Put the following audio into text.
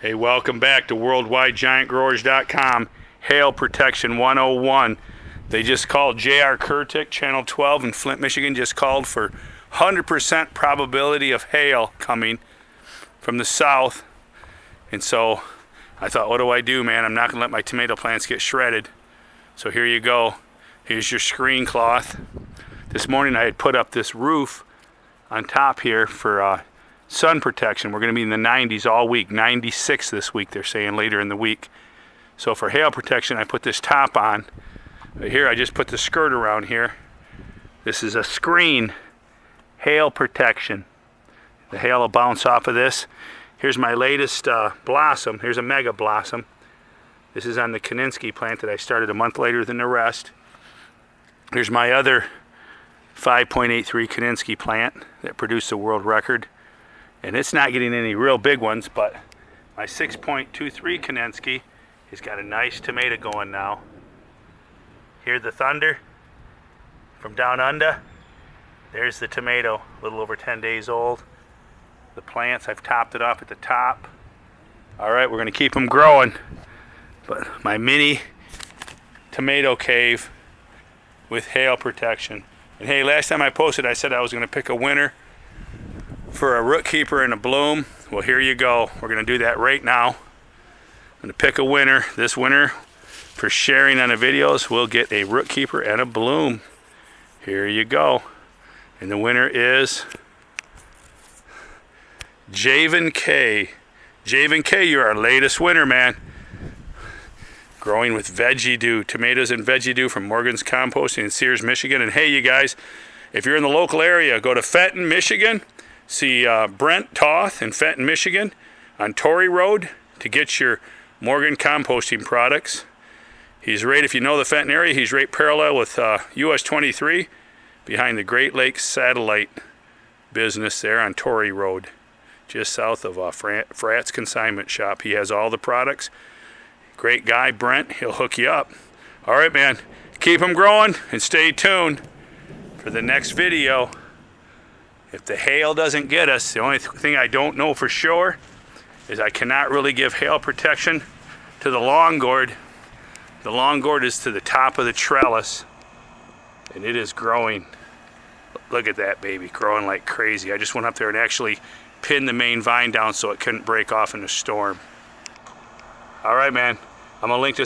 Hey, welcome back to WorldwideGiantGrowers.com. Hail Protection 101. They just called J.R. Kurtik, Channel 12 in Flint, Michigan, just called for 100% probability of hail coming from the south. And so I thought, what do I do, man? I'm not going to let my tomato plants get shredded. So here you go. Here's your screen cloth. This morning I had put up this roof on top here for sun protection. We're going to be in the 90s all week, 96 this week, they're saying later in the week. So for hail protection, I put this top on. Here I just put the skirt around here. This is a screen hail protection. The hail will bounce off of this. Here's my latest blossom. Here's a mega blossom. This is on the Kaninsky plant that I started a month later than the rest. Here's my other 5.83 Kaninsky plant that produced the world record. And it's not getting any real big ones, but my 6.23 Kaninsky has got a nice tomato going now. Hear the thunder from down under? There's the tomato, a little over 10 days old. The plants, I've topped it off at the top. All right, we're gonna keep them growing. But my mini tomato cave with hail protection. And hey, last time I posted, I said I was gonna pick a winner for a root keeper and a bloom. Well, here you go. We're gonna do that right now. I'm gonna pick a winner. This winner, for sharing on the videos, will get a root keeper and a bloom. Here you go. And the winner is Javen K. Javen K, you're our latest winner, man. Growing with Veggie Dew, tomatoes and Veggie Dew from Morgan's Composting in Sears, Michigan. And hey, you guys, if you're in the local area, go to Fenton, Michigan. See Brent Toth in Fenton, Michigan on Torrey Road to get your Morgan composting products. He's right, if you know the Fenton area, he's right parallel with US 23 behind the Great Lakes Satellite business there on Torrey Road, just south of Frat's Consignment Shop. He has all the products. Great guy, Brent. He'll hook you up. All right, man. Keep them growing and stay tuned for the next video. If the hail doesn't get us, the only thing I don't know for sure is I cannot really give hail protection to the long gourd. The long gourd is to the top of the trellis, and it is growing. Look at that baby, growing like crazy. I just went up there and actually pinned the main vine down so it couldn't break off in a storm. All right, man. I'm gonna link this